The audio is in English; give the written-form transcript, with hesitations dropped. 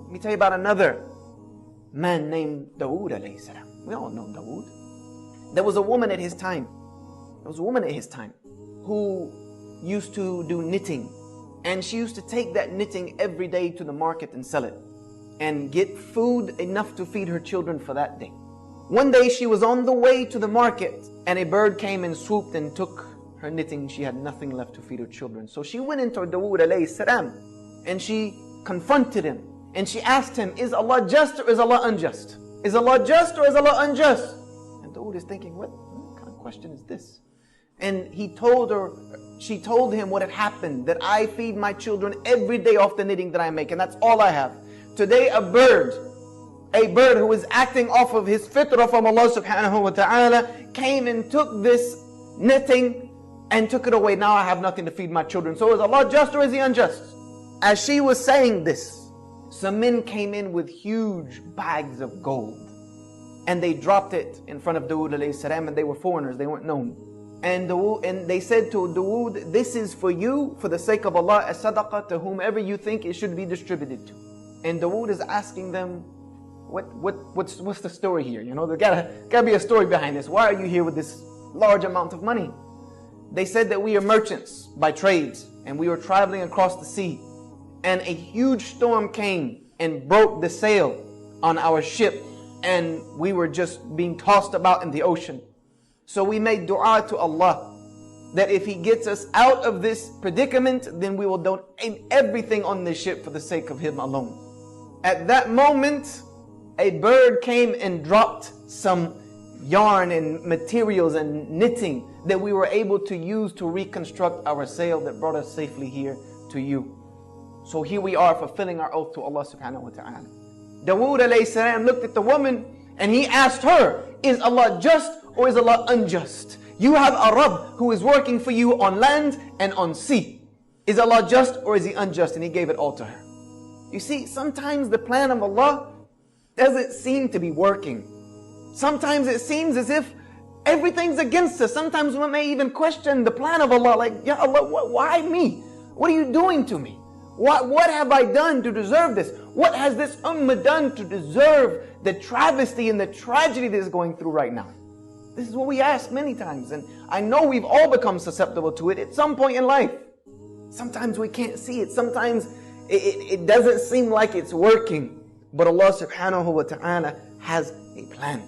Let me tell you about another man named Dawood alayhi salam. We all know Dawood. There was a woman at his time. Who used to do knitting. And she used to take that knitting every day to the market and sell it. And get food enough to feed her children for that day. One day she was on the way to the market and a bird came and swooped and took her knitting. She had nothing left to feed her children. So she went into Dawood alayhi salam and she confronted him. And she asked him, is Allah just or is Allah unjust? Is Allah just or is Allah unjust? And Dawood is thinking, what kind of question is this? And she told him what had happened, that I feed my children every day off the knitting that I make, and that's all I have. Today a bird who is acting off of his fitrah from Allah subhanahu wa ta'ala came and took this knitting and took it away. Now I have nothing to feed my children. So is Allah just or is He unjust? As she was saying this, some men came in with huge bags of gold. And they dropped it in front of Dawood alayhi salam, and they were foreigners, they weren't known. And they said to Dawood, this is for you, for the sake of Allah, as sadaqah to whomever you think it should be distributed to. And Dawood is asking them, what's the story here? You know, there gotta be a story behind this. Why are you here with this large amount of money? They said that we are merchants by trades, and we were traveling across the sea. And a huge storm came and broke the sail on our ship, and we were just being tossed about in the ocean. So we made dua to Allah that if He gets us out of this predicament, then we will donate everything on this ship for the sake of Him alone. At that moment, a bird came and dropped some yarn and materials and knitting that we were able to use to reconstruct our sail that brought us safely here to you. So here we are fulfilling our oath to Allah subhanahu wa ta'ala. Dawood alayhi salam looked at the woman and he asked her, is Allah just or is Allah unjust? You have a Rabb who is working for you on land and on sea. Is Allah just or is He unjust? And he gave it all to her. You see, sometimes the plan of Allah doesn't seem to be working. Sometimes it seems as if everything's against us. Sometimes we may even question the plan of Allah, like, Ya Allah, why me? What are you doing to me? What have I done to deserve this? What has this ummah done to deserve the travesty and the tragedy that is going through right now? This is what we ask many times, and I know we've all become susceptible to it at some point in life. Sometimes we can't see it. Sometimes it doesn't seem like it's working. But Allah subhanahu wa ta'ala has a plan.